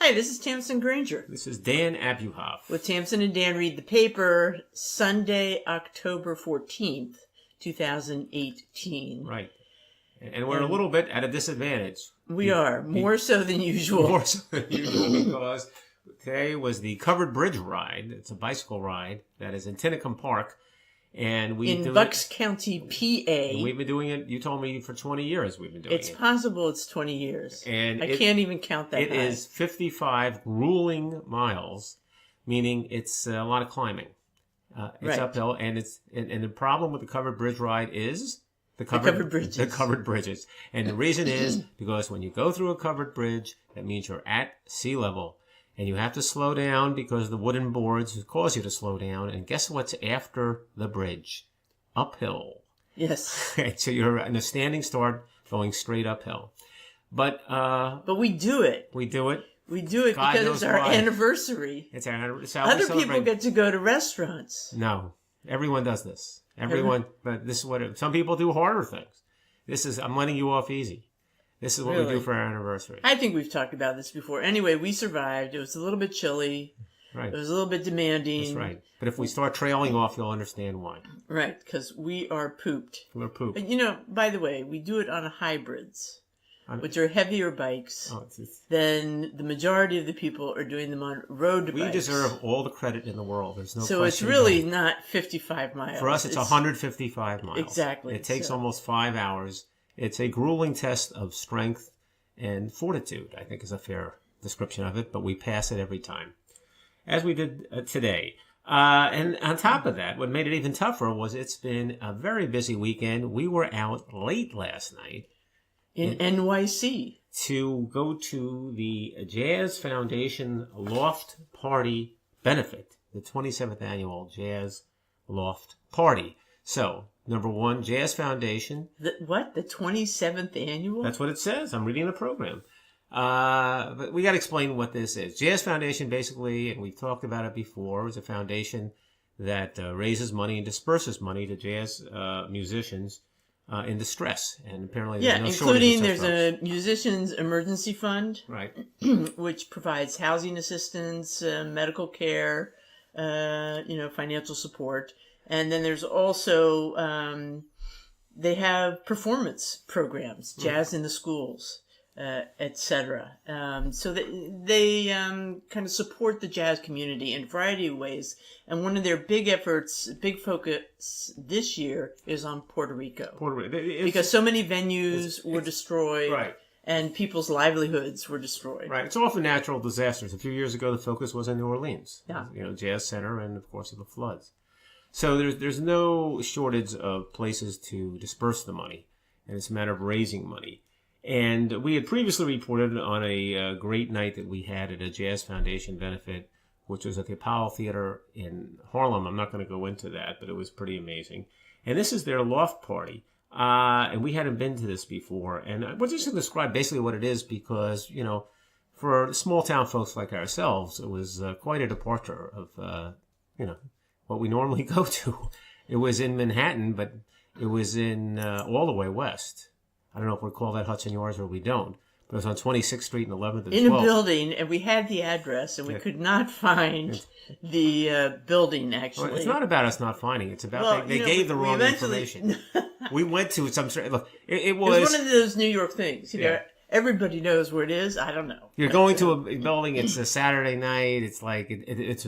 Hi, this is Tamsen Granger. This is Dan Abuhoff. With Tamsen and Dan Read the Paper, Sunday, October 14th, 2018. Right. And we're a little bit at a disadvantage. We are, more so than usual. More so than usual, because today was the Covered Bridge ride. It's a bicycle ride that is in Tinicum Park. And in Bucks County, PA. And we've been doing it, you told me, for 20 years we've been doing it. It's possible it's 20 years. And I can't even count that high. It is 55 grueling miles, meaning it's a lot of climbing. It's uphill, and the problem with the Covered Bridge ride is the covered bridges. The covered bridges. And the reason is because when you go through a covered bridge, that means you're at sea level. And you have to slow down because the wooden boards cause you to slow down. And guess what's after the bridge? Uphill. Yes. So you're in a standing start going straight uphill. But we do it. We do it. We do it God because it's our anniversary. It's our anniversary. Other people get to go to restaurants. No. Everyone does this. Everyone. But this is what some people do harder things. I'm letting you off easy. This is what we do for our anniversary. I think we've talked about this before. Anyway, we survived. It was a little bit chilly. Right. It was a little bit demanding. That's right. But if we start trailing off, you'll understand why. Right, because we are pooped. We're pooped. But, by the way, we do it on hybrids, which are heavier bikes than the majority of the people are doing them on road bikes. We deserve all the credit in the world. There's no question. So it's really not 55 miles. For us, it's 155 miles. Exactly. It takes almost 5 hours. It's a grueling test of strength and fortitude, I think is a fair description of it, but we pass it every time, as we did today. And on top of that, what made it even tougher was it's been a very busy weekend. We were out late last night. In NYC. To go to the Jazz Foundation Loft Party Benefit, the 27th Annual Jazz Loft Party. So, number one, Jazz Foundation. The 27th annual? That's what it says. I'm reading the program. But we got to explain what this is. Jazz Foundation, basically, and we've talked about it before, is a foundation that raises money and disperses money to jazz musicians in distress. And apparently there's no including there's a musicians emergency fund, right, which provides housing assistance, medical care, financial support. And then there's also, they have performance programs, jazz in the schools, etc. So they kind of support the jazz community in a variety of ways. And one of their big focus this year is on Puerto Rico. Because so many venues were destroyed. Right. And people's livelihoods were destroyed. Right. It's often natural disasters. A few years ago, the focus was in New Orleans. Yeah. Jazz Center and, of course, the floods. So there's no shortage of places to disperse the money, and it's a matter of raising money. And we had previously reported on a great night that we had at a Jazz Foundation benefit, which was at the Apollo Theater in Harlem. I'm not going to go into that, but it was pretty amazing. And this is their loft party, and we hadn't been to this before. And we're just going to describe basically what it is because, for small town folks like ourselves, it was quite a departure of, what we normally go to. It was in Manhattan, but it was in all the way west. I don't know if we call that Hudson Yards or we don't. But it was on 26th Street and 11th and 12th. In a building, and we had the address, and we could not find the building, actually. Well, it's not about us not finding it. It's about they gave the wrong information. We went to some... Look, it was one of those New York things. Everybody knows where it is. I don't know. You're going to a building. It's a Saturday night. It's like it's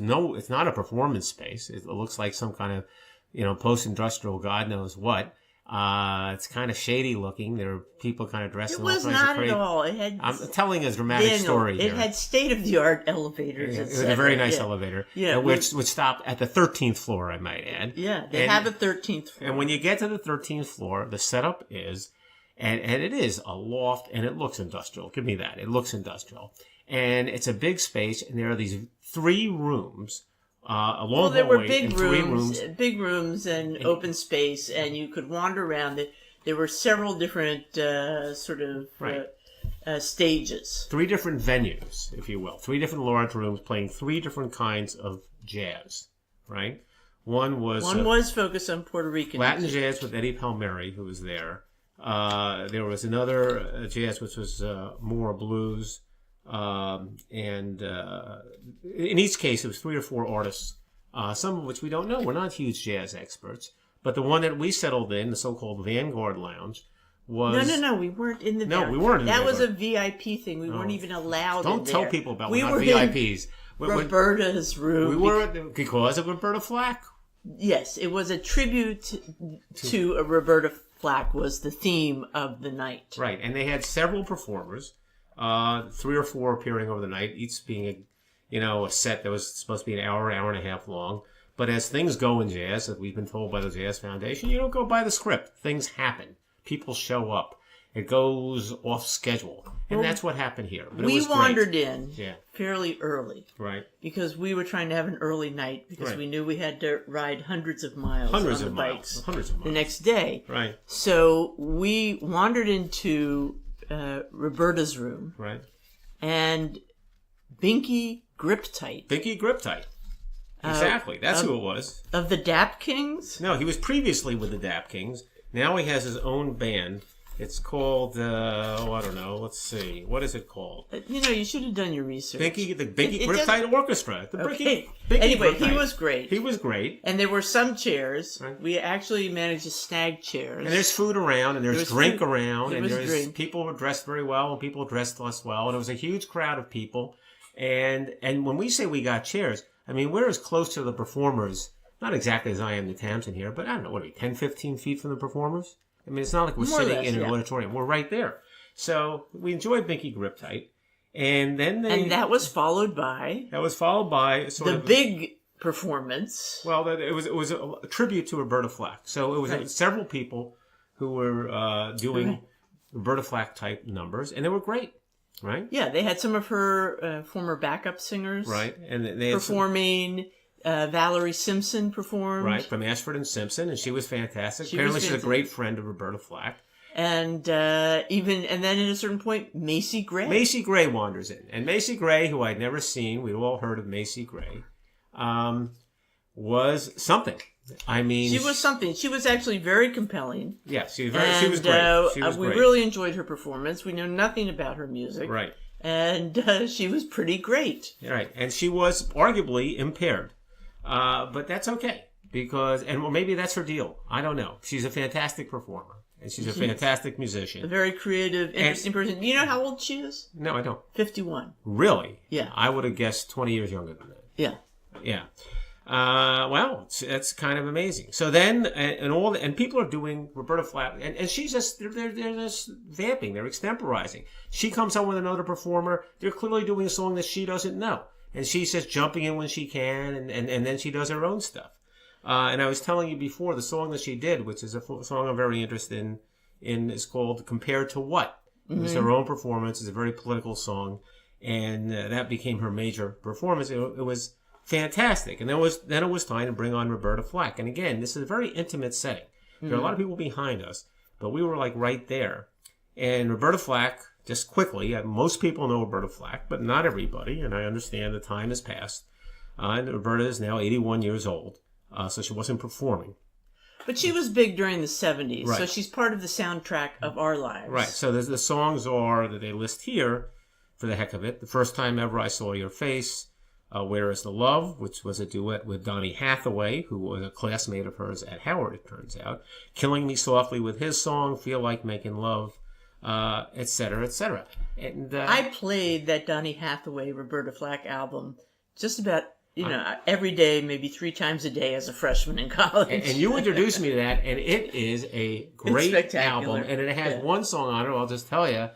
not a performance space. It looks like some kind of post-industrial God knows what. It's kind of shady looking. There are people kind of dressed. It was not at all. It had. I'm telling a dramatic story here. It had state-of-the-art elevators. It was a very nice elevator. Yeah, which would stop at the 13th floor. I might add. Yeah, they have a 13th floor. And when you get to the 13th floor, the setup is. And it is a loft, and it looks industrial. Give me that. It looks industrial. And it's a big space, and there are these 3 rooms, there were big rooms and open space, and you could wander around. There were several different stages. 3 different venues, if you will. 3 different large rooms playing 3 different kinds of jazz, right? One was focused on Puerto Rican Latin jazz with Eddie Palmieri, who was there. There was another jazz which was more blues, And in each case, it was 3 or 4 artists, some of which we don't know. We're not huge jazz experts. But the one that we settled in, the so-called Vanguard Lounge, was... No. We weren't in the... No, we weren't in the That was a Vanguard. VIP thing. We weren't even allowed Don't in there. tell people about we we're were not VIPs. in Roberta's room. We were because of Roberta Flack. Yes, it was a tribute to Roberta Flack was the theme of the night. Right, and they had several performers, 3 or 4 appearing over the night, each being a set that was supposed to be an hour and a half long. But as things go in jazz, as we've been told by the Jazz Foundation, you don't go by the script. Things happen. People show up. It goes off schedule. And that's what happened here. But we wandered great. in fairly early. Right. Because we were trying to have an early night because we knew we had to ride hundreds of miles on the bikes the next day. Right. So we wandered into Roberta's room. Right. And Binky Grip Tight. Binky Grip Tight. Exactly. That's who it was. Of the Dap Kings? No, he was previously with the Dap Kings. Now he has his own band. It's called, I don't know. Let's see. What is it called? You should have done your research. The Binky Grip Tight Orchestra. Okay. Binky anyway, Grip Tight. he was great. He was great. And there were some chairs. Right. We actually managed to snag chairs. And there's food around, and there's drink around, and there's drink. People were dressed very well, and people dressed less well, and it was a huge crowd of people. And when we say we got chairs, I mean, we're as close to the performers, not exactly as I am to Tamsen here, but I don't know, what are we, 10, 15 feet from the performers? I mean, it's not like we're sitting in an auditorium. We're right there. So we enjoyed Binky Grip Tight. And then And that was followed by... That was followed by sort the of... big performance. Well, it was a tribute to Roberta Flack. So it was several people who were doing Roberta Flack type numbers, and they were great. Right? Yeah, they had some of her former backup singers. Right. And they had performing. Valerie Simpson performed. Right, from Ashford and Simpson, and she was fantastic. Apparently she's a great friend of Roberta Flack. And then at a certain point, Macy Gray. Macy Gray wanders in. And Macy Gray, who I'd never seen, we'd all heard of Macy Gray, was something. I mean... She was something. She was actually very compelling. Yeah, she was great. She was we great. really enjoyed her performance. We know nothing about her music. Right. And she was pretty great. Right. And she was arguably impaired. But that's okay. Well, maybe that's her deal. I don't know. She's a fantastic performer. And she's a fantastic musician. A very creative, interesting person. Do you know how old she is? No, I don't. 51. Really? Yeah. I would have guessed 20 years younger than that. Yeah. Yeah. Well, that's kind of amazing. So then, and people are doing Roberta Flack, and she's just, they're just vamping, they're extemporizing. She comes on with another performer, they're clearly doing a song that she doesn't know. And she's just jumping in when she can, and then she does her own stuff. And I was telling you before, the song that she did, which is a song I'm very interested in is called Compared to What? Mm-hmm. It was her own performance. It's a very political song. And that became her major performance. It was fantastic. And then it was time to bring on Roberta Flack. And again, this is a very intimate setting. Mm-hmm. There are a lot of people behind us, but we were like right there. And Roberta Flack, just quickly, most people know Roberta Flack, but not everybody. And I understand the time has passed. And Roberta is now 81 years old. So she wasn't performing. But she was big during the 70s, right. So she's part of the soundtrack of our lives. Right, so the songs are, that they list here, for the heck of it, The First Time Ever I Saw Your Face, Where Is the Love, which was a duet with Donny Hathaway, who was a classmate of hers at Howard, it turns out, Killing Me Softly with his song, Feel Like Making Love, etc., etc. And I played that Donny Hathaway, Roberta Flack album just about... every day, maybe 3 times a day as a freshman in college. And you introduced me to that, and it is a great album. And it has one song on it, I'll just tell you,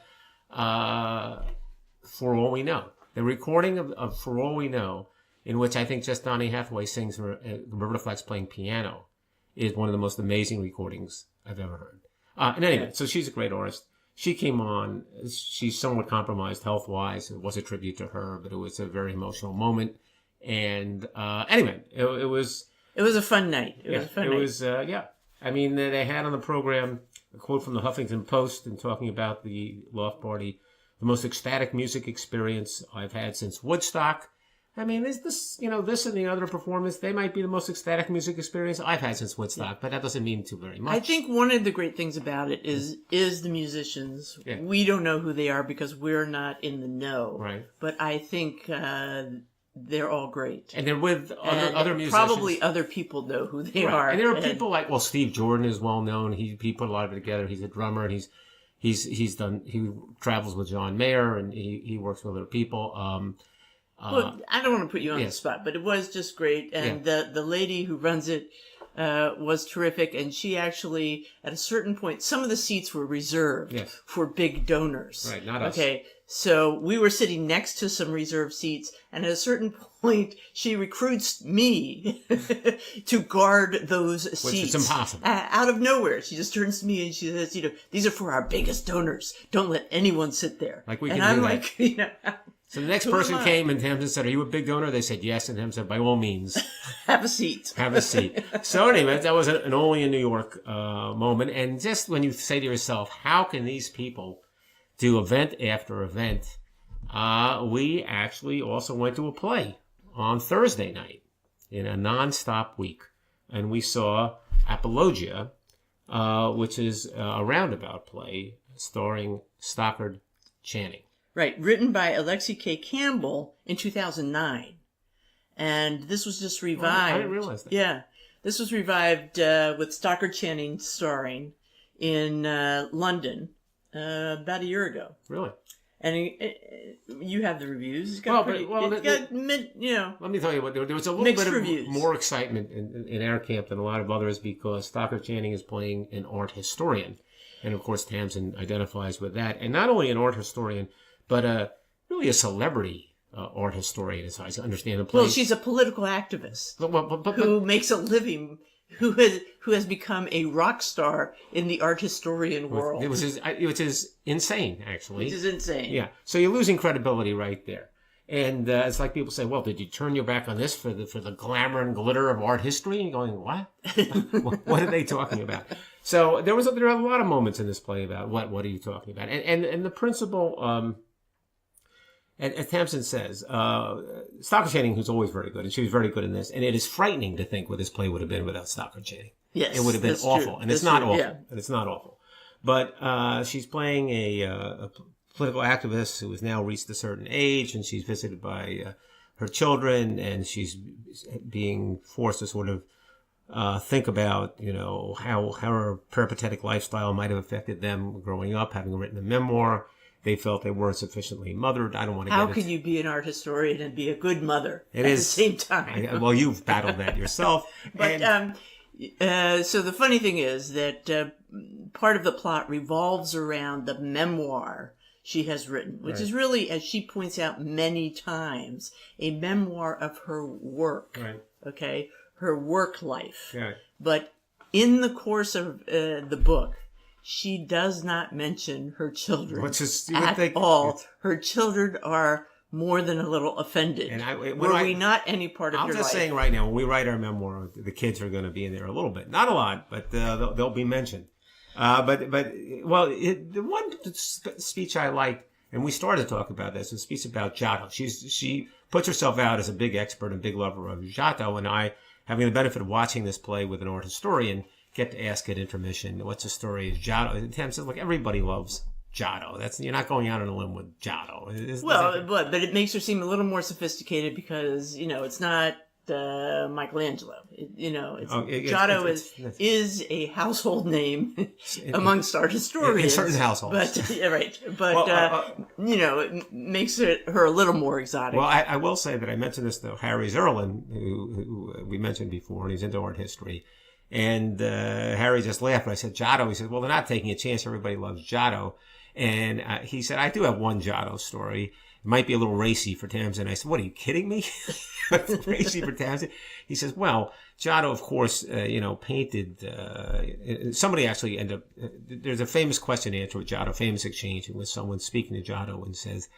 For All We Know. The recording of For All We Know, in which I think just Donny Hathaway sings, Roberta Flack's playing piano, is one of the most amazing recordings I've ever heard. And anyway, so she's a great artist. She came on, she's somewhat compromised health-wise. It was a tribute to her, but it was a very emotional moment. And anyway, it was a fun night. It was I mean, they had on the program a quote from the Huffington Post and talking about the Loft Party, the most ecstatic music experience I've had since Woodstock. I mean, this and the other performance, they might be the most ecstatic music experience I've had since Woodstock, but that doesn't mean too very much. I think one of the great things about it is the musicians. Yeah. We don't know who they are because we're not in the know. Right. But I think they're all great. And they're with other musicians. Probably other people know who they are. And there are people like, well, Steve Jordan is well known. He put a lot of it together. He's a drummer, and he travels with John Mayer, and he works with other people. Well, I don't want to put you on the spot, but it was just great. And the lady who runs it was terrific. And she actually, at a certain point, some of the seats were reserved for big donors. Right, not us. Okay, so we were sitting next to some reserved seats. And at a certain point, she recruits me to guard those seats. Which is impossible. Out of nowhere. She just turns to me and she says, these are for our biggest donors. Don't let anyone sit there. Like we can do I'm like, So the next person came and Tamsen said, are you a big donor? They said yes. And Tamsen said, by all means. Have a seat. Have a seat. So anyway, that was an only in New York moment. And just when you say to yourself, how can these people do event after event? We actually also went to a play on Thursday night in a nonstop week. And we saw Apologia, which is a roundabout play starring Stockard Channing. Right, written by Alexi K. Campbell in 2009. And this was just revived. Well, I didn't realize that. Yeah. This was revived with Stockard Channing starring in London about a year ago. Really? And you have the reviews. It's got let me tell you what, there was a little bit of more excitement in our camp than a lot of others because Stockard Channing is playing an art historian. And of course, Tamsen identifies with that. And not only an art historian, but really a celebrity art historian, as I understand the play. Well, she's a political activist who makes a living, who has become a rock star in the art historian world. Which is insane, actually. Which is insane. Yeah. So you're losing credibility right there. And it's like people say, well, did you turn your back on this for the glamour and glitter of art history? And you're going, what? What are they talking about? So there are a lot of moments in this play about what are you talking about? And the principal... As Tamsen says, Stockard Channing, who's always very good, and she was very good in this, and it is frightening to think what this play would have been without Stockard Channing. Yes, it would have been awful, true. And it's not awful. Yeah. And it's not awful. But she's playing a political activist who has now reached a certain age, and she's visited by her children, and she's being forced to sort of think about, how her peripatetic lifestyle might have affected them growing up, having written a memoir. They felt they weren't sufficiently mothered. I don't want to How could you be an art historian and be a good mother at the same time? Well, you've battled that yourself. But so the funny thing is that part of the plot revolves around the memoir she has written, which is really, as she points out many times, a memoir of her work. Right. Okay, her work life. Right. But in the course of the book, she does not mention her children at all. Her children are more than a little offended. And were we not any part of your life? I'm just saying right now, when we write our memoir, the kids are going to be in there a little bit. Not a lot, but they'll be mentioned. The one speech I liked, and we started to talk about this, is a speech about Giotto. She puts herself out as a big expert and big lover of Giotto, and I, having the benefit of watching this play with an art historian, get to ask at intermission, what's the story of Giotto? And Tam says, look, everybody loves Giotto. You're not going out on a limb with Giotto. But it makes her seem a little more sophisticated because, it's not Michelangelo. Giotto is a household name amongst art historians. In certain households. It makes her a little more exotic. Well, I will say that I mentioned this to Harry Zerlin, who we mentioned before, and he's into art history. And Harry just laughed. I said, Giotto. He said, well, they're not taking a chance. Everybody loves Giotto. And he said, I do have one Giotto story. It might be a little racy for Tamsen. I said, what, are you kidding me? Racy for Tamsen? He says, well, Giotto, of course, painted... somebody actually ended up... there's a famous question and answer with Giotto, famous exchange with someone speaking to Giotto and says...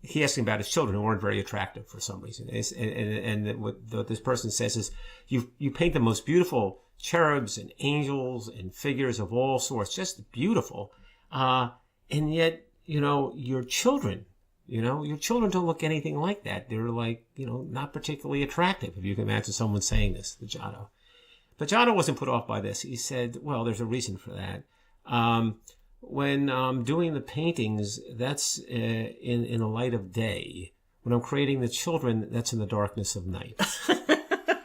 he asked him about his children who weren't very attractive for some reason. And what this person says is, you paint the most beautiful cherubs and angels and figures of all sorts, just beautiful. And yet, your children, You know, your children don't look anything like that. They're like, you know, not particularly attractive, if you can imagine someone saying this to Giotto. But Giotto wasn't put off by this. He said, well, there's a reason for that. When I'm doing the paintings, that's in the light of day. When I'm creating the children, that's in the darkness of night.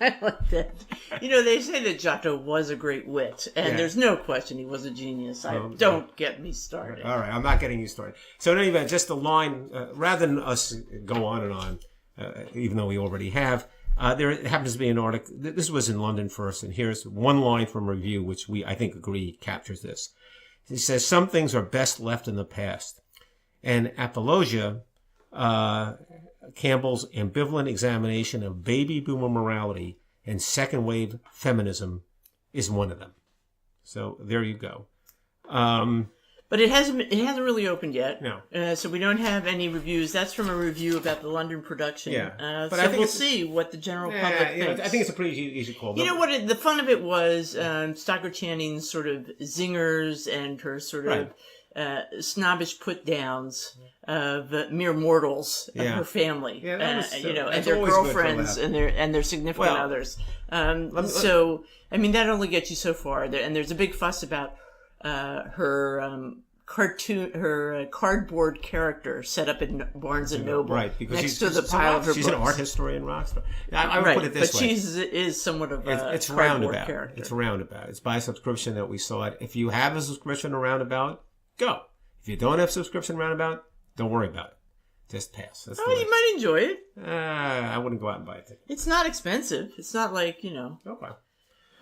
I like that. You know, they say that Giotto was a great wit, and there's no question he was a genius. Don't get me started. All right, I'm not getting you started. So in any event, just a line, rather than us go on and on, even though we already have, there happens to be an article. This was in London first, and here's one line from a review, which I think, agree captures this. He says, some things are best left in the past. And Apologia, Campbell's ambivalent examination of baby boomer morality and second wave feminism is one of them. So there you go. But it hasn't really opened yet. No. So we don't have any reviews. That's from a review about the London production. Yeah. But so we'll see what the general public thinks. I think it's a pretty easy call. You know what? The fun of it was Stockard Channing's sort of zingers and her sort of snobbish put-downs of mere mortals of her family. Yeah, and their girlfriends and their significant others. So, I mean, that only gets you so far. And there's a big fuss about her cardboard character set up in Barnes and Noble, right? Because next to the pile of her she's books. an art historian, rock star. I would put it this way: but she is somewhat of a it's cardboard roundabout. character. It's roundabout. It's by subscription that we saw it. If you have a subscription to Roundabout, go. If you don't have subscription Roundabout, don't worry about it. Just pass. That's you might enjoy it. I wouldn't go out and buy a ticket. It's not expensive. It's not like Okay.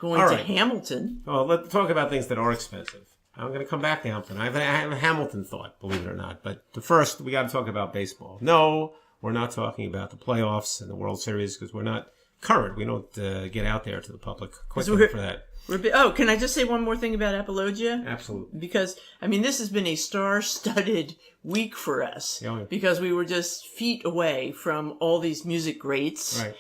going to Hamilton. Well, let's talk about things that are expensive. I'm going to come back to Hamilton. I have a Hamilton thought, believe it or not. But first, we got to talk about baseball. No, we're not talking about the playoffs and the World Series because we're not current. We don't get out there to the public quickly for that. Can I just say one more thing about Apologia? Absolutely. Because, I mean, this has been a star-studded week for us. Yeah. Because we were just feet away from all these music greats. Right.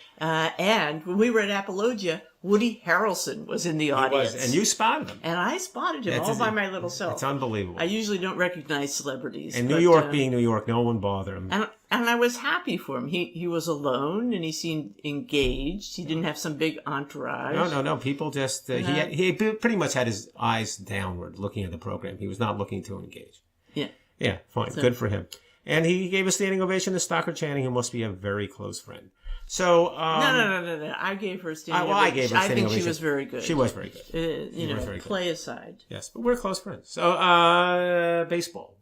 And when we were at Apologia, Woody Harrelson was in the audience. He was, and you spotted him. And I spotted him all by my little self. It's unbelievable. I usually don't recognize celebrities. And New York being New York, no one bothered him. And I was happy for him. He was alone, and he seemed engaged. He didn't have some big entourage. No. People just... he pretty much had his eyes downward looking at the program. He was not looking to engage. Yeah. Yeah, fine. So, good for him. And he gave a standing ovation to Stockard Channing, who must be a very close friend. So... No. I gave her a standing ovation. I gave her a standing ovation. I think she was very good. She was very good. Play aside. Yes, but we're close friends. So, baseball.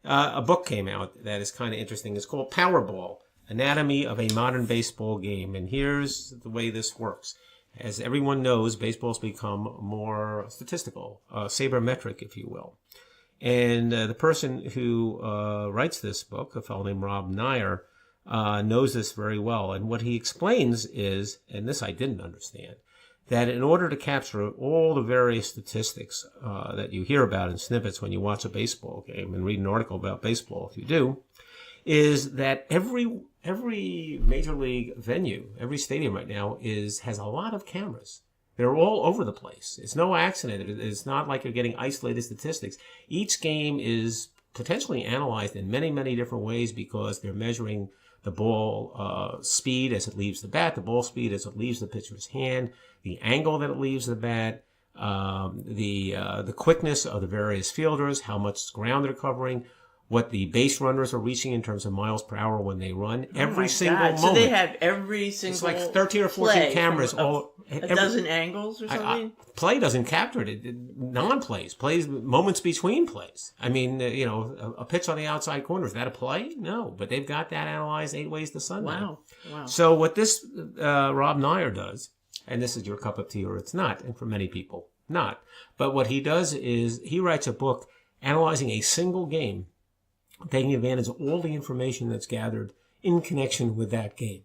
A book came out that is kind of interesting. It's called Powerball, Anatomy of a Modern Baseball Game. And here's the way this works. As everyone knows, baseball's become more statistical, sabermetric, if you will. And the person who writes this book, a fellow named Rob Nyer, knows this very well. And what he explains is, and this I didn't understand, that in order to capture all the various statistics that you hear about in snippets when you watch a baseball game and read an article about baseball, if you do, is that every major league venue, every stadium right now has a lot of cameras. They're all over the place. It's no accident. It's not like you're getting isolated statistics. Each game is potentially analyzed in many, many different ways because they're measuring the ball speed as it leaves the bat, the ball speed as it leaves the pitcher's hand, the angle that it leaves the bat, the quickness of the various fielders, how much ground they're covering, what the base runners are reaching in terms of miles per hour when they run. Every single moment. So they have every single It's like 13 or 14 cameras. A dozen angles or something? Play doesn't capture it. Non-plays. Plays moments between plays. I mean, a pitch on the outside corner. Is that a play? No. But they've got that analyzed 8 ways to Sunday. Wow. So what this Rob Nyer does, and this is your cup of tea or it's not, and for many people, not. But what he does is he writes a book analyzing a single game, taking advantage of all the information that's gathered in connection with that game.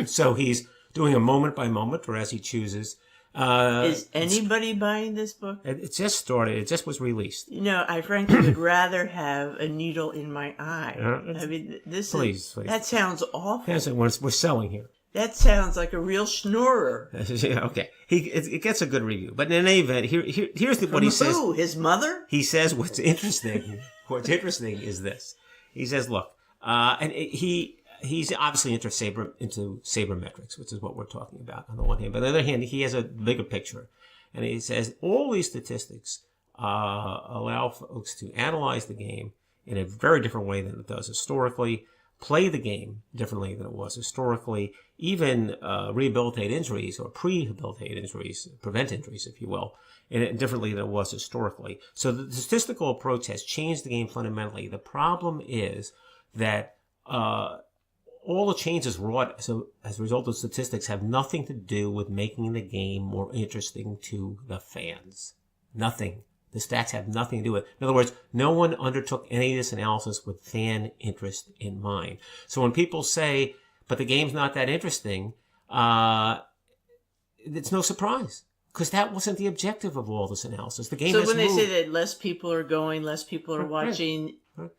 So he's doing a moment by moment, or as he chooses. Is anybody buying this book? It just started. It just was released. I frankly would rather have a needle in my eye. I mean, please. That sounds awful. Yes, we're selling here. That sounds like a real schnorrer. Okay. It gets a good review. But in any event, here's what he says. Who? His mother? He says what's interesting is this. He says, look, and he's obviously into sabermetrics, which is what we're talking about on the one hand. But on the other hand, he has a bigger picture. And he says all these statistics allow folks to analyze the game in a very different way than it does historically, play the game differently than it was historically, even rehabilitate injuries or prehabilitate injuries, prevent injuries, if you will, differently than it was historically. So the statistical approach has changed the game fundamentally. The problem is that all the changes wrought as a result of statistics have nothing to do with making the game more interesting to the fans. Nothing. The stats have nothing to do with it. In other words, no one undertook any of this analysis with fan interest in mind. So when people say, but the game's not that interesting, it's no surprise. Because that wasn't the objective of all this analysis. The game So has when they moved. say that less people are going, less people are watching,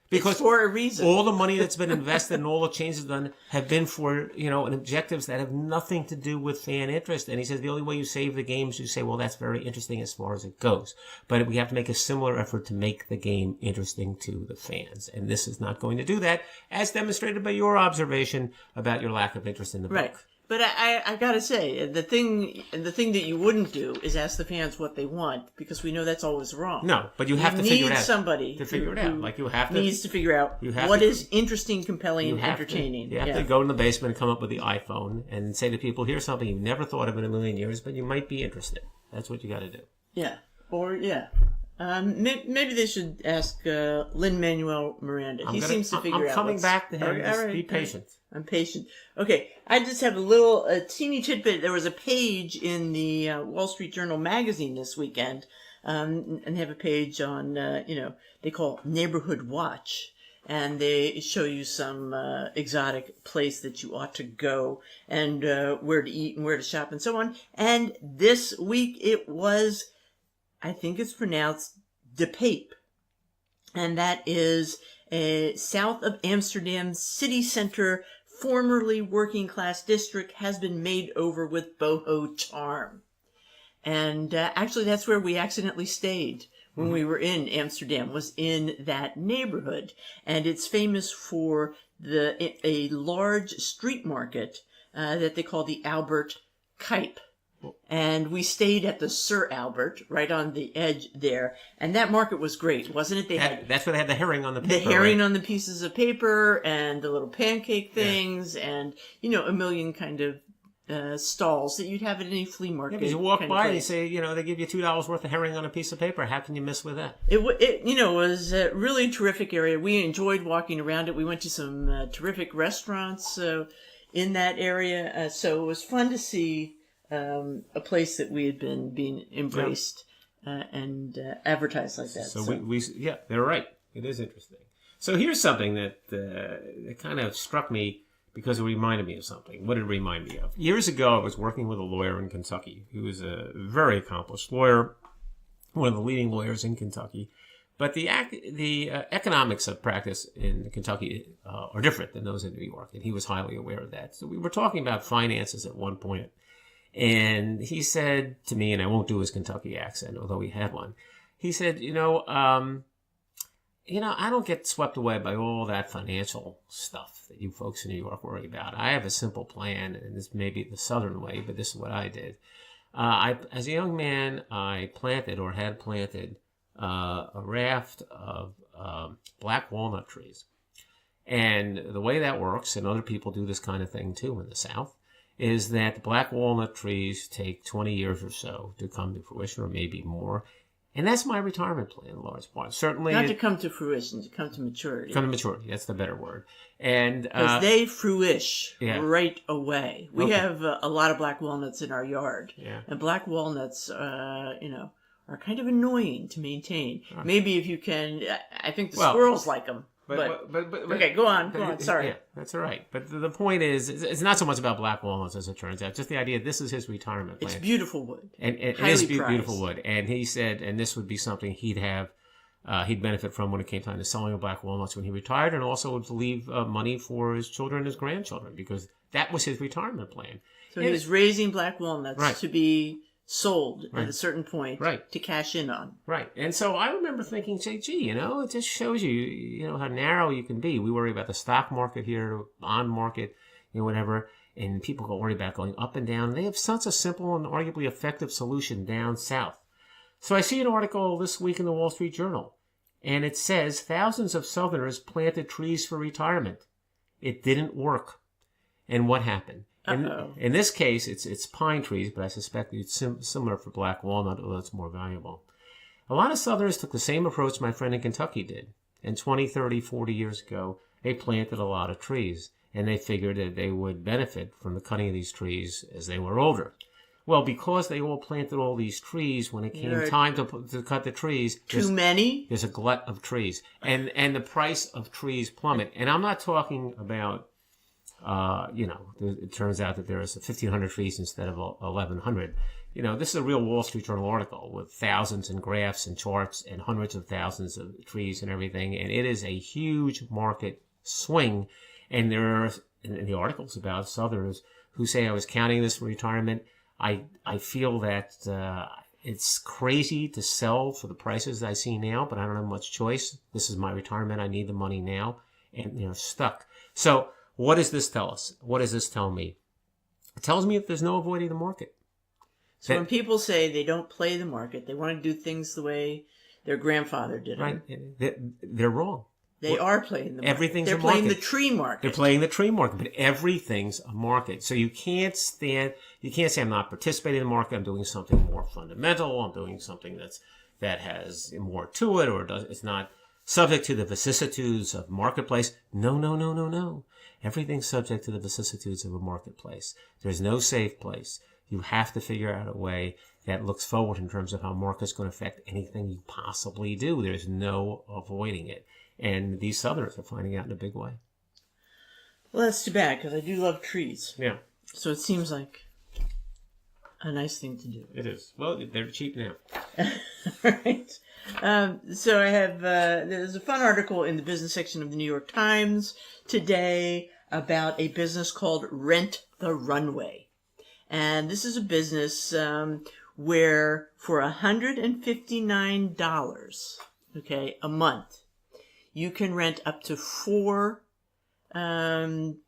Because it's for a reason. all the money that's been invested and all the changes done have been for, objectives that have nothing to do with fan interest. And he says the only way you save the game is you say, well, that's very interesting as far as it goes. But we have to make a similar effort to make the game interesting to the fans. And this is not going to do that, as demonstrated by your observation about your lack of interest in the book. Right. But I gotta say, the thing that you wouldn't do is ask the fans what they want, because we know that's always wrong. No, but you have to figure it out. Somebody to figure it out. Like you have to needs to figure out what is interesting, compelling, and entertaining. You have to go in the basement and come up with the iPhone and say to people, here's something you've never thought of in a million years, but you might be interested. That's what you got to do. Yeah. Maybe they should ask Lin-Manuel Miranda. He seems to figure out. I'm coming back to him. All right, be patient. I'm patient. Okay, I just have a teeny tidbit. There was a page in the Wall Street Journal magazine this weekend, and they have a page on, they call Neighborhood Watch. And they show you some exotic place that you ought to go, and where to eat and where to shop and so on. And this week it was, I think it's pronounced De Pijp. And that is south of Amsterdam's city center, formerly working class district, has been made over with boho charm. And actually that's where we accidentally stayed when we were in Amsterdam, was in that neighborhood. And it's famous for a large street market that they call the Albert Kuip. And we stayed at the Sir Albert, right on the edge there. And that market was great, wasn't it? That's where they had the herring on the paper. The herring on the pieces of paper, and the little pancake things, and, a million kind of stalls that you'd have at any flea market. Yeah, because you walk by and you say, they give you $2 worth of herring on a piece of paper. How can you miss with that? It was a really terrific area. We enjoyed walking around it. We went to some terrific restaurants in that area. So it was fun to see a place that we had been being embraced and advertised like that. So they're right. It is interesting. So here's something that kind of struck me because it reminded me of something. What did it remind me of? Years ago, I was working with a lawyer in Kentucky who was a very accomplished lawyer, one of the leading lawyers in Kentucky. But the economics of practice in Kentucky are different than those in New York, and he was highly aware of that. So we were talking about finances at one point. And he said to me, and I won't do his Kentucky accent, although he had one. He said, I don't get swept away by all that financial stuff that you folks in New York worry about. I have a simple plan, and this may be the Southern way, but this is what I did. As a young man, I planted a raft of black walnut trees. And the way that works, and other people do this kind of thing too in the South, is that the black walnut trees take 20 years or so to come to fruition, or maybe more. And that's my retirement plan, in large part. Certainly, not to come to fruition, to come to maturity. Come to maturity, that's the better word. And because they fruish right away. We have a lot of black walnuts in our yard. Yeah. And black walnuts, are kind of annoying to maintain. Right. Maybe if you can, I think the squirrels like them. But okay, go on. Sorry. Yeah, that's all right. But the point is, it's not so much about black walnuts as it turns out. Just the idea, this is his retirement plan. It's beautiful wood. And it is beautiful wood. And he said, and this would be something he'd benefit from when it came time to selling the black walnuts when he retired, and also would leave money for his children and his grandchildren, because that was his retirement plan. So he was raising black walnuts to be sold at a certain point Right. to cash in on. Right. And so I remember thinking, say, gee, it just shows you, how narrow you can be. We worry about the stock market here, bond market, whatever. And people go worry about going up and down. They have such a simple and arguably effective solution down south. So I see an article this week in the Wall Street Journal, and it says thousands of Southerners planted trees for retirement. It didn't work. And what happened? In this case, it's pine trees, but I suspect it's similar for black walnut, although it's more valuable. A lot of Southerners took the same approach my friend in Kentucky did. And 20, 30, 40 years ago, they planted a lot of trees, and they figured that they would benefit from the cutting of these trees as they were older. Well, because they all planted all these trees, when it came time to cut the trees... Too many? There's a glut of trees. And the price of trees plummet. And I'm not talking about... it turns out that there's 1,500 trees instead of 1,100. This is a real Wall Street Journal article with thousands and graphs and charts and hundreds of thousands of trees and everything. And it is a huge market swing. And there are, in the articles about Southerners who say, I was counting this for retirement. I feel that it's crazy to sell for the prices I see now, but I don't have much choice. This is my retirement. I need the money now. And, stuck. So... what does this tell us? What does this tell me? It tells me that there's no avoiding the market. So when people say they don't play the market, they want to do things the way their grandfather did right. them. They're wrong. They are playing the market. Everything's They're a market. playing the tree market. They're playing the tree market, but everything's a market. So you can't say I'm not participating in the market. I'm doing something more fundamental. I'm doing something that has more to it, or it's not subject to the vicissitudes of marketplace. No. Everything's subject to the vicissitudes of a marketplace. There's no safe place. You have to figure out a way that looks forward in terms of how market's going to affect anything you possibly do. There's no avoiding it. And these Southerners are finding out in a big way. Well, that's too bad, because I do love trees. Yeah. So it seems like a nice thing to do. It is. Well, they're cheap now. Right. So I have, there's a fun article in the business section of the New York Times today about a business called Rent the Runway. And this is a business where for $159, a month, you can rent up to 4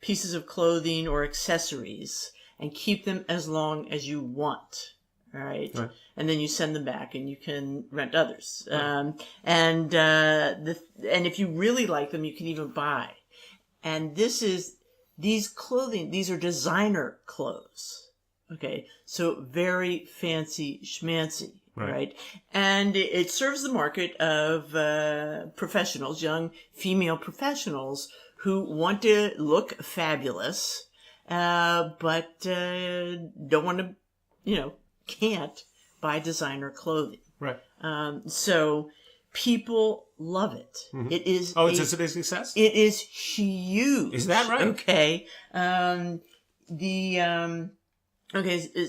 pieces of clothing or accessories and keep them as long as you want. All right. And then you send them back and you can rent others. Right. And if you really like them, you can even buy. And these are designer clothes. Okay. So very fancy schmancy. Right. And it serves the market of professionals, young female professionals who want to look fabulous, but don't want to, can't buy designer clothing. Right. So people love it. Mm-hmm. It is. Oh, it's a big success? It is huge. Is that right? Okay.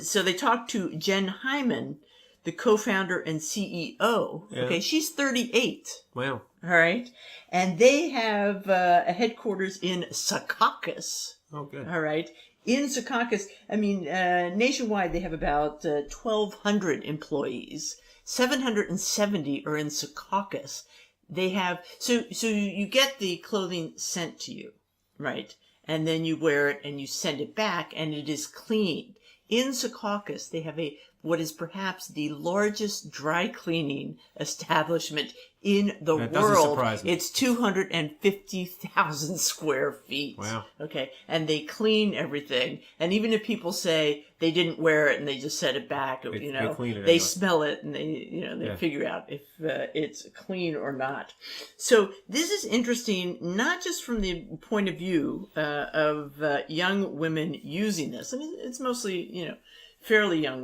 So they talked to Jen Hyman, the co-founder and CEO. Yeah. Okay. She's 38. Wow. All right. And they have a headquarters in Secaucus. Oh, good. All right. In Secaucus, nationwide, they have about 1,200 employees. 770 are in Secaucus. They have, so you get the clothing sent to you, right? And then you wear it and you send it back and it is cleaned. In Secaucus, they have what is perhaps the largest dry cleaning establishment in the world. Doesn't surprise me. It's 250,000 square feet. Wow. Okay. And they clean everything. And even if people say they didn't wear it and they just sent it back, they clean it anyway. Smell it and they figure out if it's clean or not. So this is interesting, not just from the point of view of young women using this. It's mostly, fairly young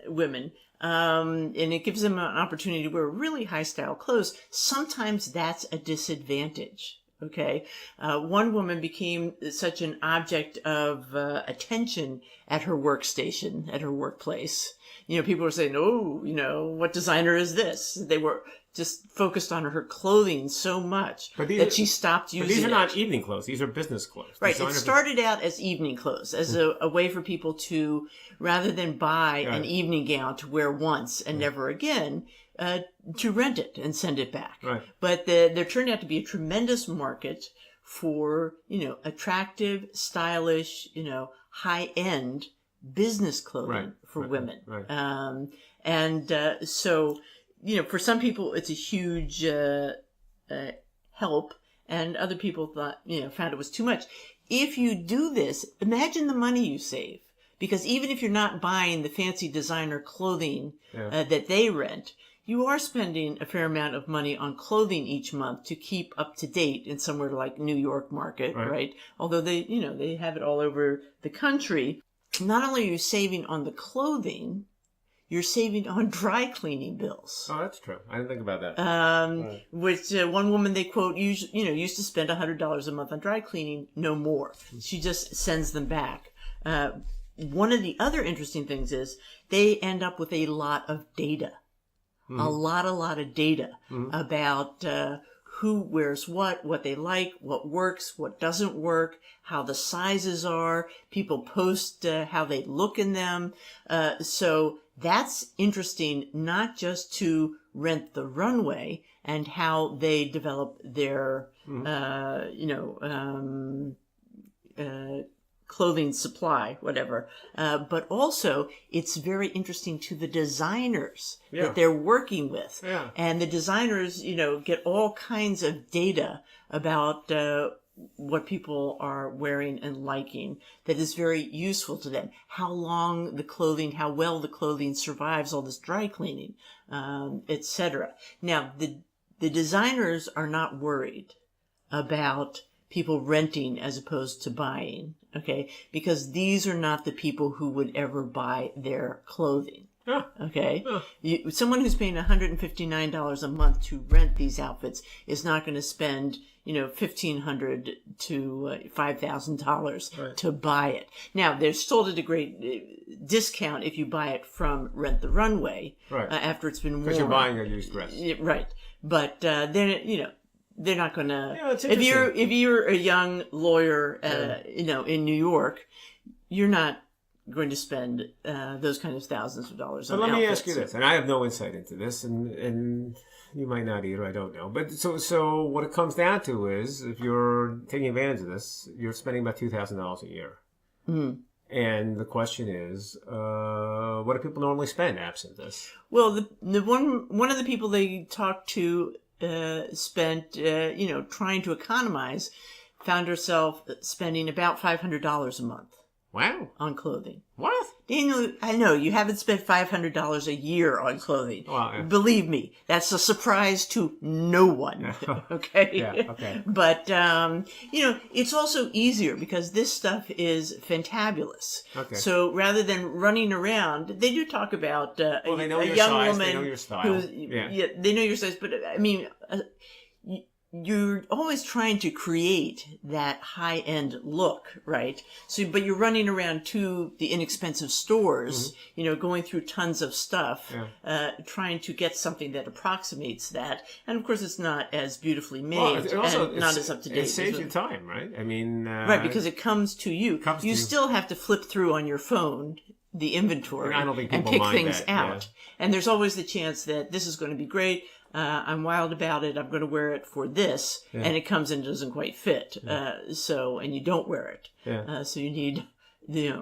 women. And it gives them an opportunity to wear really high style clothes. Sometimes that's a disadvantage. Okay. One woman became such an object of attention at her workstation, at her workplace. People were saying, oh, what designer is this? They were just focused on her clothing so much that she stopped using it. But these are not evening clothes. These are business clothes. Right. It started out as evening clothes, as a way for people to, rather than buy an evening gown to wear once and never again, to rent it and send it back. Right. But there turned out to be a tremendous market for, attractive, stylish, high-end business clothing for women. Right. So, for some people, it's a huge help, and other people thought, found it was too much. If you do this, imagine the money you save. Because even if you're not buying the fancy designer clothing that they rent, you are spending a fair amount of money on clothing each month to keep up to date in somewhere like New York market, right? Although they have it all over the country. Not only are you saving on the clothing, you're saving on dry cleaning bills. Oh, that's true. I didn't think about that. Which one woman they quote used to spend $100 a month on dry cleaning, no more. She just sends them back. One of the other interesting things is they end up with a lot of data. A lot of data about who wears what they like, what works, what doesn't work, how the sizes are. People post how they look in them. So that's interesting, not just to Rent the Runway and how they develop their, clothing supply, whatever. But also, it's very interesting to the designers that they're working with. Yeah. And the designers, get all kinds of data about what people are wearing and liking that is very useful to them. How well the clothing survives all this dry cleaning, etc. Now, the designers are not worried about people renting as opposed to buying, okay? Because these are not the people who would ever buy their clothing, okay? Someone who's paying $159 a month to rent these outfits is not going to spend, $1,500 to $5,000 to buy it. Now, there's sold at a great discount if you buy it from Rent the Runway after it's been worn. Because you're buying a used dress. Right. But then, they're not going to. If you're a young lawyer, in New York, you're not going to spend those kind of thousands of dollars on outfits. But let me ask you this, and I have no insight into this, and you might not either. I don't know. But so what it comes down to is, if you're taking advantage of this, you're spending about $2,000 a year. Mm-hmm. And the question is, what do people normally spend absent this? Well, the one of the people they talked to. Spent, trying to economize, found herself spending about $500 a month. Wow. On clothing. What? Daniel, I know you haven't spent $500 a year on clothing. Well, yeah. Believe me, that's a surprise to no one. Okay? Yeah, okay. But, it's also easier because this stuff is fantabulous. Okay. So rather than running around, they do talk about a young woman. They know your style. They know your size. But, I mean, you're always trying to create that high-end look, right? So, but you're running around to the inexpensive stores, going through tons of stuff, trying to get something that approximates that. And of course, it's not as beautifully made and not as up to date. It saves you time, right? I mean, right, because it comes to you. You still have to flip through on your phone the inventory and pick things out. Yeah. And there's always the chance that this is going to be great. I'm wild about it. I'm going to wear it for this, and it comes in and doesn't quite fit. And you don't wear it. Yeah. So you need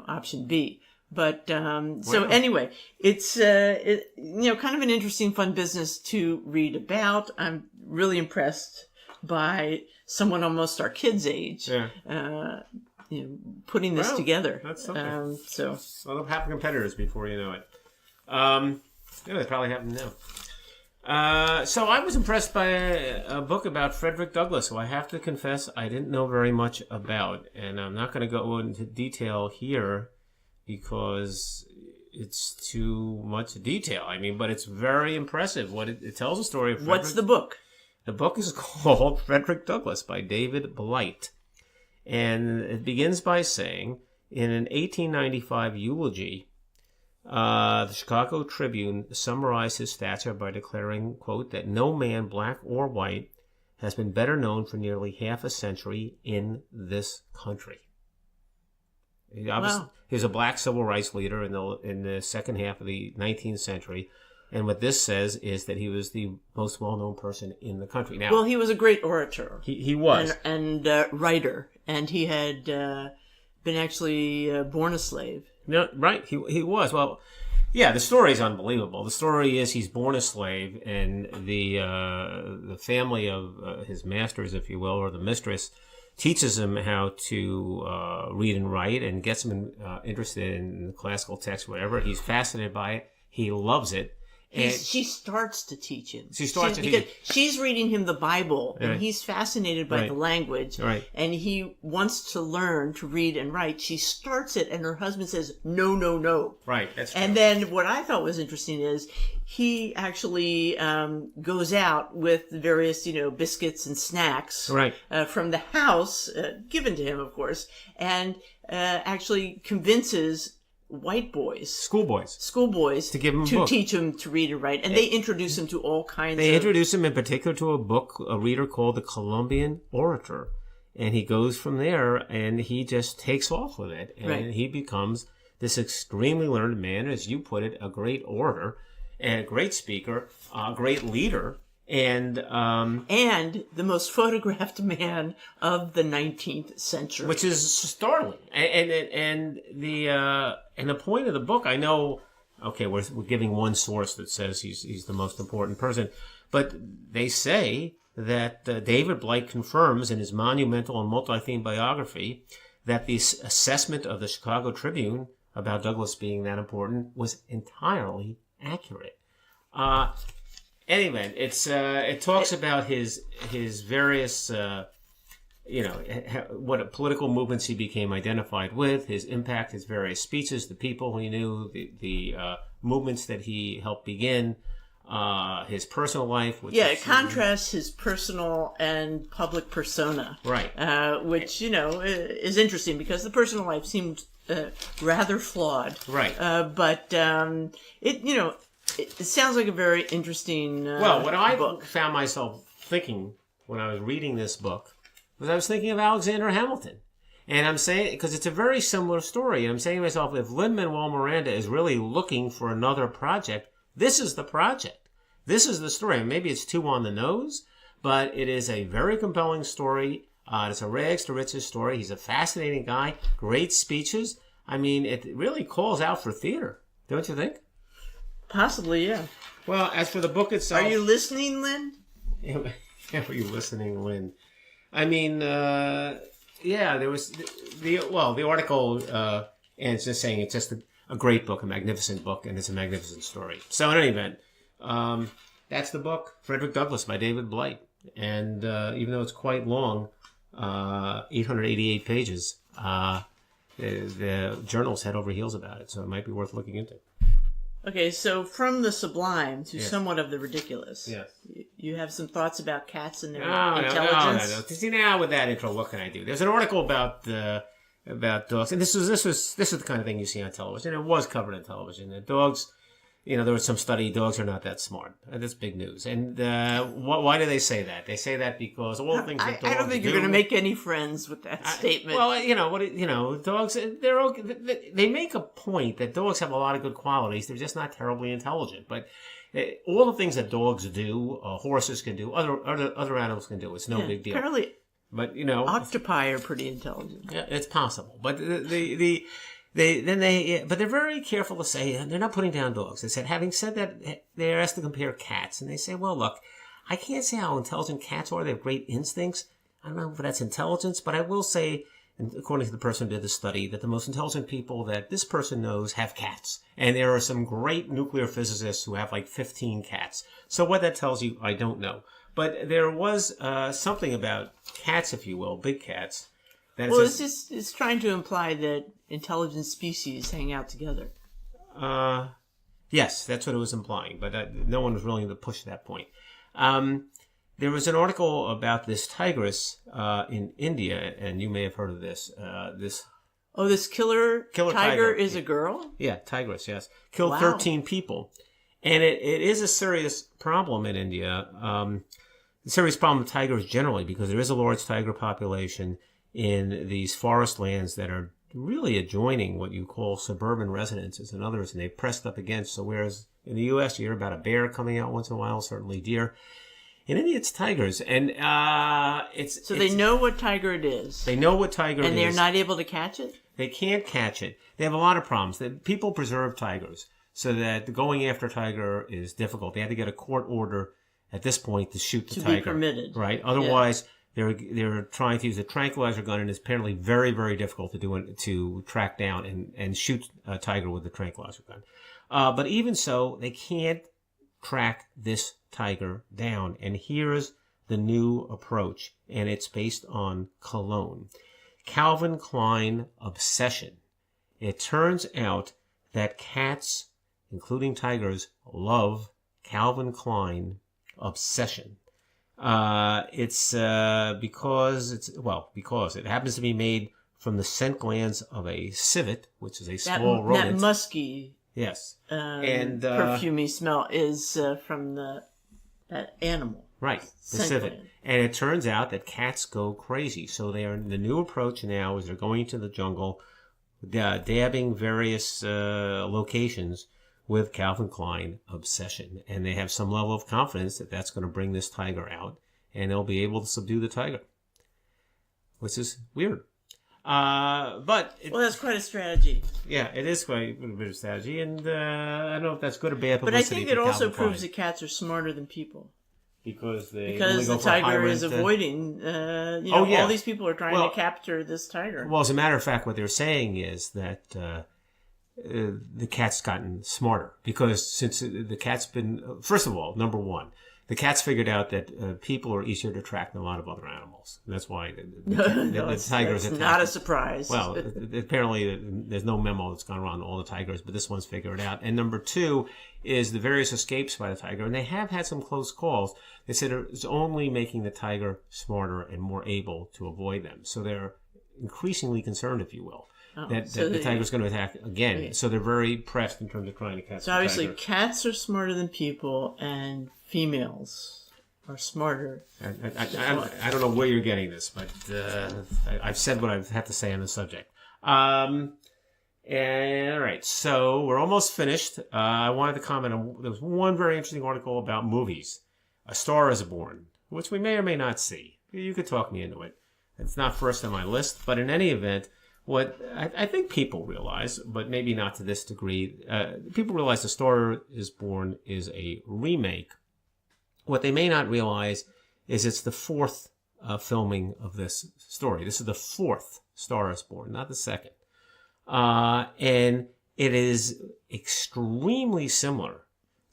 option B. But so anyway, it's kind of an interesting, fun business to read about. I'm really impressed by someone almost our kids' age. Yeah. Putting this together. That's something. They'll have competitors before you know it. They probably have them now. So I was impressed by a book about Frederick Douglass, who I have to confess I didn't know very much about. And I'm not going to go into detail here because it's too much detail. I mean, but it's very impressive. It tells a story of Frederick. What's the book? The book is called Frederick Douglass by David Blight. And it begins by saying, in an 1895 eulogy, The Chicago Tribune summarized his stature by declaring, quote, that no man, black or white, has been better known for nearly half a century in this country. Wow. He was a black civil rights leader in the second half of the 19th century. And what this says is that he was the most well-known person in the country. Now, well, he was a great orator. He was. And writer. And he had been actually born a slave. No, right. He was. Well, yeah, the story is unbelievable. The story is he's born a slave, and the family of his masters, if you will, or the mistress, teaches him how to read and write and gets him interested in classical text, whatever. He's fascinated by it. He loves it. And she starts to teach him. She's reading him the Bible, and he's fascinated by the language, and he wants to learn to read and write. She starts it, and her husband says, no, no, no. Right, that's true. And then what I thought was interesting is he actually goes out with various, biscuits and snacks from the house, given to him, of course, and actually convinces white boys, schoolboys, to give him a book. Teach him to read and write, and they introduce him to all kinds. They introduce him in particular to a reader called the Columbian Orator, and he goes from there, and he just takes off with it, and he becomes this extremely learned man, as you put it, a great orator, and a great speaker, a great leader. And the most photographed man of the 19th century, which is startling. And the point of the book, I know. Okay, we're giving one source that says he's the most important person, but they say that David Blight confirms in his monumental and multi-themed biography that the assessment of the Chicago Tribune about Douglas being that important was entirely accurate. Anyway, it talks about his various what political movements he became identified with, his impact, his various speeches, the people he knew, the movements that he helped begin, his personal life. It contrasts his personal and public persona, which is interesting because the personal life seemed rather flawed, but it sounds like a very interesting what I book. Found myself thinking when I was reading this book was I was thinking of Alexander Hamilton. And I'm saying, because it's a very similar story, and I'm saying to myself, if Lin-Manuel Miranda is really looking for another project, this is the project. This is the story. And maybe it's too on the nose, but it is a very compelling story. It's a rags to riches story. He's a fascinating guy, great speeches. I mean, it really calls out for theater, don't you think? Possibly, yeah. Well, as for the book itself... Are you listening, Lynn? Are you listening, Lynn? I mean, there was the article, and it's just saying it's just a great book, a magnificent book, and it's a magnificent story. So in any event, that's the book, Frederick Douglass by David Blight. And even though it's quite long, 888 pages, the journal's head over heels about it, so it might be worth looking into. Okay, so from the sublime to somewhat of the ridiculous. Yes. You have some thoughts about cats and their intelligence? No. See, now with that intro, what can I do? There's an article about dogs, and this is the kind of thing you see on television. It was covered on television. The dogs, there was some study, dogs are not that smart. That's big news. And why do they say that? They say that because all the things that dogs do... I don't think you're going to make any friends with that statement. Dogs, they make a point that dogs have a lot of good qualities. They're just not terribly intelligent. But all the things that dogs do, horses can do, other animals can do. It's no big deal. Apparently, but octopi are pretty intelligent. Yeah, it's possible. But but they're very careful to say they're not putting down dogs. They said, having said that, they're asked to compare cats, and they say, well, look, I can't say how intelligent cats are. They have great instincts. I don't know if that's intelligence, but I will say, according to the person who did the study, that the most intelligent people that this person knows have cats. And there are some great nuclear physicists who have like 15 cats. So what that tells you, I don't know. But there was something about cats, if you will, big cats. It's trying to imply that intelligent species hang out together. Yes, that's what it was implying, but no one was willing to push that point. There was an article about this tigress in India, and you may have heard of this. Oh, this killer tiger is a girl? Yeah, tigress, yes. Killed Wow. 13 people. And it is a serious problem in India. A serious problem with tigers generally, because there is a large tiger population in these forest lands that are really adjoining what you call suburban residences and others, and they've pressed up against. So whereas in the U.S. you hear about a bear coming out once in a while, certainly deer, in India it's tigers. And they know what tiger it is. They know what tiger it is. And they're not able to catch it? They can't catch it. They have a lot of problems. People preserve tigers so that going after tiger is difficult. They had to get a court order at this point to shoot the tiger. To be permitted. Right? Otherwise, they're trying to use a tranquilizer gun, and it's apparently very, very difficult to track down and shoot a tiger with a tranquilizer gun. But even so, they can't track this tiger down. And here's the new approach, and it's based on cologne. Calvin Klein obsession. It turns out that cats, including tigers, love Calvin Klein obsession. It's because it happens to be made from the scent glands of a civet, which is a small rodent. That musky, yes, and perfumey smell is from that animal. Right, the civet. And it turns out that cats go crazy. So the new approach now is they're going into the jungle, dabbing various locations with Calvin Klein obsession. And they have some level of confidence that that's going to bring this tiger out, and they'll be able to subdue the tiger, which is weird. Well, that's quite a strategy. Yeah, it is quite a bit of strategy, and I don't know if that's good or bad publicity. But I think it also Klein. proves that cats are smarter than people. Because the tiger is avoiding, all these people are trying to capture this tiger. Well, as a matter of fact, what they're saying is that the cat's gotten smarter. Because since the cat's been, first of all, number one, the cat's figured out that people are easier to track than a lot of other animals. And that's why the tigers it's not a surprise. Well, apparently there's no memo that's gone around all the tigers, but this one's figured it out. And number two is the various escapes by the tiger. And they have had some close calls. They said it's only making the tiger smarter and more able to avoid them. So they're increasingly concerned, if you will, that the tiger's going to attack again. Okay. So they're very pressed in terms of trying to catch the tiger. So obviously cats are smarter than people, and females are smarter. I don't know where you're getting this, but I've said what I've had to say on the subject. All right, so we're almost finished. I wanted to comment on, there was one very interesting article about movies. A Star is Born, which we may or may not see. You could talk me into it. It's not first on my list, but in any event, what I think people realize, but maybe not to this degree, people realize A Star is Born is a remake. What they may not realize is it's the fourth filming of this story. This is the fourth Star is Born, not the second. And it is extremely similar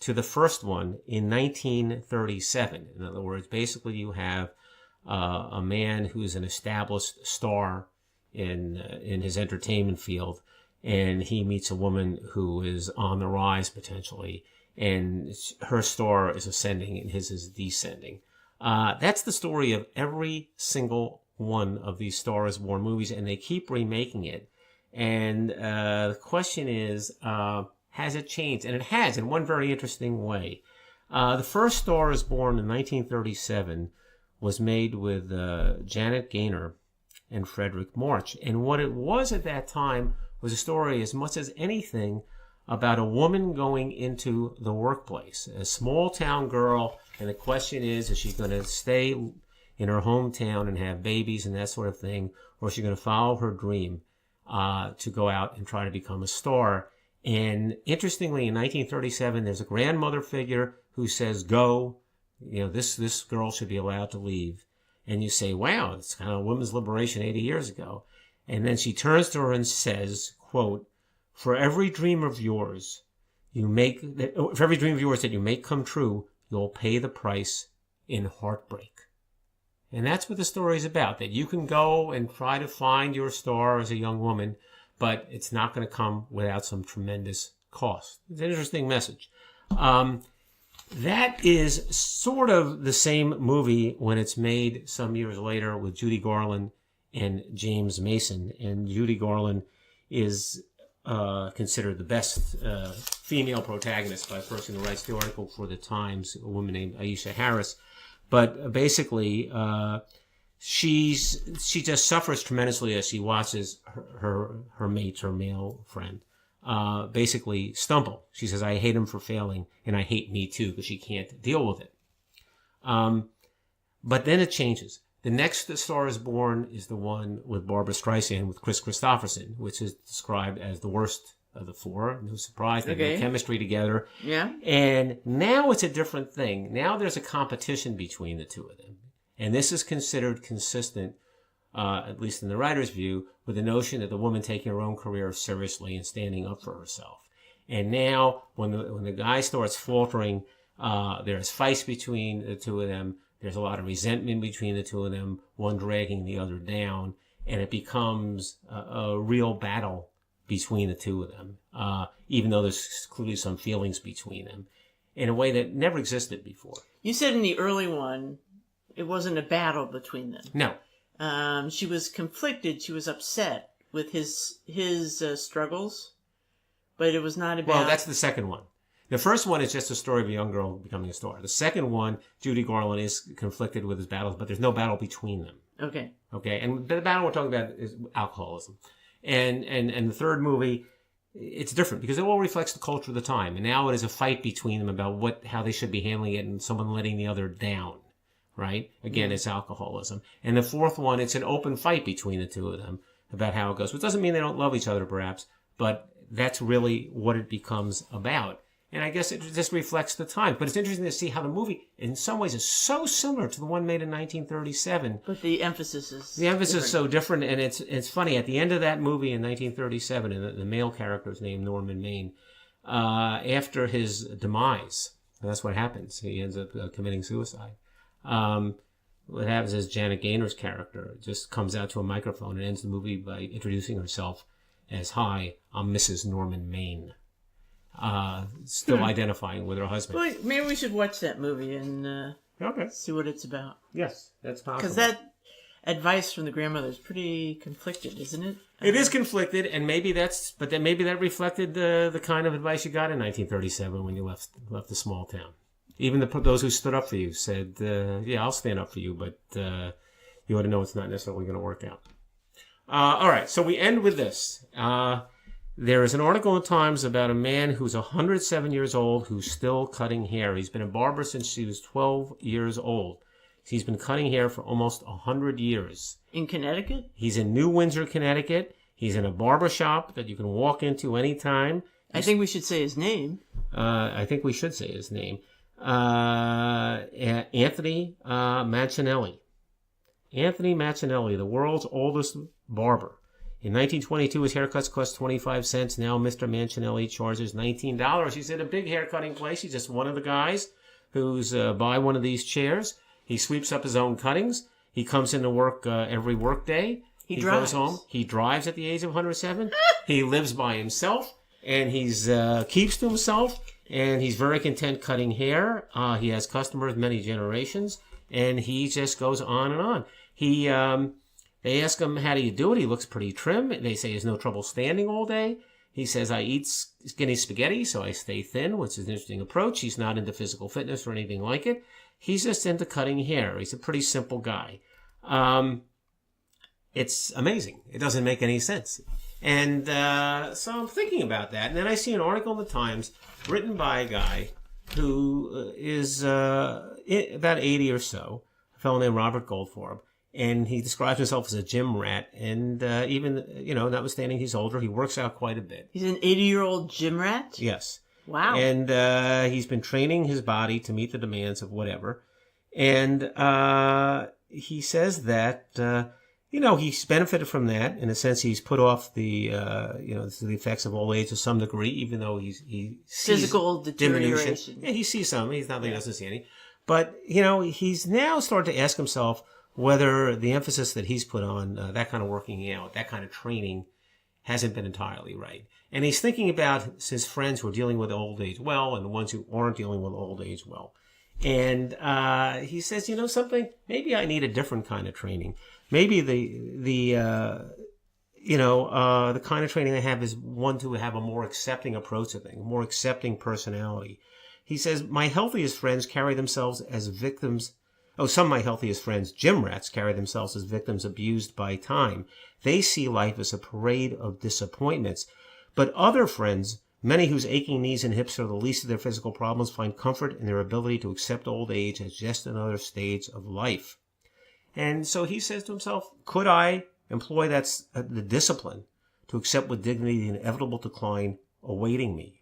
to the first one in 1937. In other words, basically you have a man who's an established star in his entertainment field, and he meets a woman who is on the rise potentially, and her star is ascending and his is descending. That's the story of every single one of these Star is Born movies, and they keep remaking it. And the question is, has it changed? And it has, in one very interesting way. The first Star is Born in 1937 was made with Janet Gaynor and Frederick March. And what it was at that time was a story, as much as anything, about a woman going into the workplace, a small town girl, and the question is she going to stay in her hometown and have babies and that sort of thing, or is she going to follow her dream to go out and try to become a star? And interestingly, in 1937, there's a grandmother figure who says, go, this girl should be allowed to leave. And you say, wow, it's kind of women's liberation 80 years ago. And then she turns to her and says, quote, for every dream of yours that you make come true, you'll pay the price in heartbreak. And that's what the story is about, that you can go and try to find your star as a young woman, but it's not going to come without some tremendous cost. It's an interesting message. That is sort of the same movie when it's made some years later with Judy Garland and James Mason. And Judy Garland is considered the best female protagonist by a person who writes the article for the Times, a woman named Aisha Harris. But basically, she just suffers tremendously as she watches her mate, her male friend, basically stumble. She says, I hate him for failing, and I hate me too, because she can't deal with it. But then it changes. The next Star is Born is the one with Barbara Streisand with Chris Christopherson, which is described as the worst of the four. No surprise. They have chemistry together. Yeah. And now it's a different thing. Now there's a competition between the two of them. And this is considered consistent, at least in the writer's view, with the notion that the woman taking her own career seriously and standing up for herself. And now when the guy starts faltering, there's fights between the two of them. There's a lot of resentment between the two of them, one dragging the other down, and it becomes a real battle between the two of them, even though there's clearly some feelings between them, in a way that never existed before. You said in the early one, it wasn't a battle between them. No. She was conflicted. She was upset with his struggles, but it was not about... Well, that's the second one. The first one is just a story of a young girl becoming a star. The second one, Judy Garland is conflicted with his battles, but there's no battle between them. Okay. Okay, and the battle we're talking about is alcoholism. And the third movie, it's different because it all reflects the culture of the time. And now it is a fight between them about how they should be handling it and someone letting the other down, right? Again, it's alcoholism. And the fourth one, it's an open fight between the two of them about how it goes. Which doesn't mean they don't love each other, perhaps, but that's really what it becomes about. And I guess it just reflects the time. But it's interesting to see how the movie, in some ways, is so similar to the one made in 1937. But the emphasis is is so different. And it's funny. At the end of that movie in 1937, and the male character is named Norman Maine, after his demise, and that's what happens. He ends up committing suicide. What happens is Janet Gaynor's character just comes out to a microphone and ends the movie by introducing herself as, "Hi, I'm Mrs. Norman Maine." Still identifying with her husband. Well, maybe we should watch that movie and see what it's about. Yes, that's possible. Because that advice from the grandmother is pretty conflicted, isn't it? It is conflicted, and maybe that reflected the kind of advice you got in 1937 when you left the small town. Even those who stood up for you said, "Yeah, I'll stand up for you, but you ought to know it's not necessarily going to work out." All right, so we end with this. There is an article in the Times about a man who's 107 years old who's still cutting hair. He's been a barber since he was 12 years old. He's been cutting hair for almost 100 years. In Connecticut? He's in New Windsor, Connecticut. He's in a barber shop that you can walk into anytime. I think we should say his name. I think we should say his name. Anthony Mancinelli. Anthony Mancinelli, the world's oldest barber. In 1922, his haircuts cost 25 cents. Now, Mr. Mancinelli charges $19. He's at a big haircutting place. He's just one of the guys who's by one of these chairs. He sweeps up his own cuttings. He comes into work every work day. He drives. Goes home. He drives at the age of 107. He lives by himself, and he's keeps to himself, and he's very content cutting hair. He has customers many generations, and he just goes on and on. They ask him, how do you do it? He looks pretty trim. They say he has no trouble standing all day. He says, I eat skinny spaghetti, so I stay thin, which is an interesting approach. He's not into physical fitness or anything like it. He's just into cutting hair. He's a pretty simple guy. It's amazing. It doesn't make any sense. And so I'm thinking about that. And then I see an article in the Times written by a guy who is about 80 or so, a fellow named Robert Goldfarb. And he describes himself as a gym rat. And even, notwithstanding he's older, he works out quite a bit. He's an 80-year-old gym rat? Yes. Wow. And he's been training his body to meet the demands of whatever. And he says that, he's benefited from that. In a sense, he's put off the effects of old age to some degree, even though he sees physical deterioration. Yeah, he sees some. He's not that he doesn't see any. But, he's now started to ask himself whether the emphasis that he's put on that kind of working out, that kind of training, hasn't been entirely right. And he's thinking about his friends who are dealing with old age well and the ones who aren't dealing with old age well. And he says, you know something? Maybe I need a different kind of training. Maybe the kind of training I have is one to have a more accepting approach to things, a more accepting personality. He says, my healthiest friends carry themselves as victims. Oh, some of my healthiest friends, gym rats, carry themselves as victims abused by time. They see life as a parade of disappointments. But other friends, many whose aching knees and hips are the least of their physical problems, find comfort in their ability to accept old age as just another stage of life. And so he says to himself, could I employ the discipline to accept with dignity the inevitable decline awaiting me?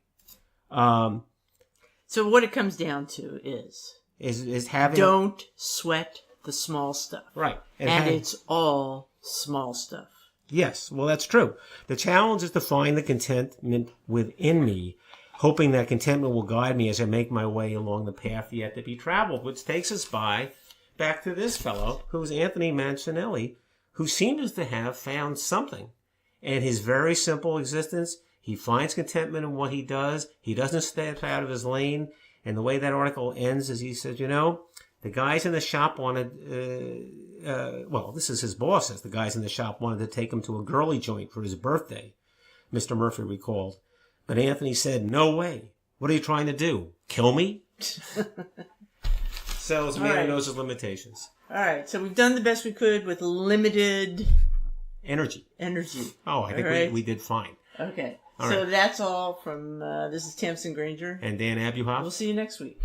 So what it comes down to is having... Don't sweat the small stuff. Right. And it's all small stuff. Yes, well, that's true. The challenge is to find the contentment within me, hoping that contentment will guide me as I make my way along the path yet to be traveled, which takes us back to this fellow, who's Anthony Mancinelli, who seems to have found something. In his very simple existence, he finds contentment in what he does. He doesn't step out of his lane. And the way that article ends is he says, the guys in the shop wanted, this is his boss says, the guys in the shop wanted to take him to a girly joint for his birthday, Mr. Murphy recalled. But Anthony said, no way. What are you trying to do? Kill me? So it's a man who knows his limitations. All right. So we've done the best we could with limited energy. Oh, I think we did fine. Okay. So that's all from, this is Tamsen Granger. And Dan Abuhoff. We'll see you next week.